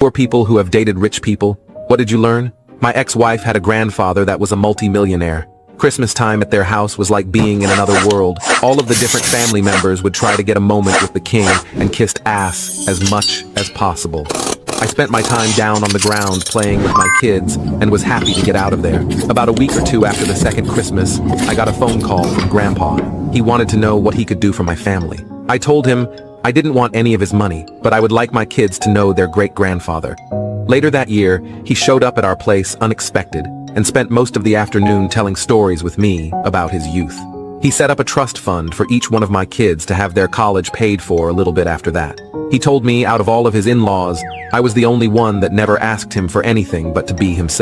Poor people who have dated rich people. What did you learn? My ex-wife had a grandfather that was a multi-millionaire. Christmas time at their house was like being in another world. All of the different family members would try to get a moment with the king and kissed ass as much as possible. I spent my time down on the ground playing with my kids and was happy to get out of there. About a week or two after the second Christmas, I got a phone call from Grandpa. He wanted to know what he could do for my family. I told him I didn't want any of his money, but I would like my kids to know their great-grandfather. Later that year, he showed up at our place unexpected and spent most of the afternoon telling stories with me about his youth. He set up a trust fund for each one of my kids to have their college paid for a little bit after that. He told me out of all of his in-laws, I was the only one that never asked him for anything but to be himself.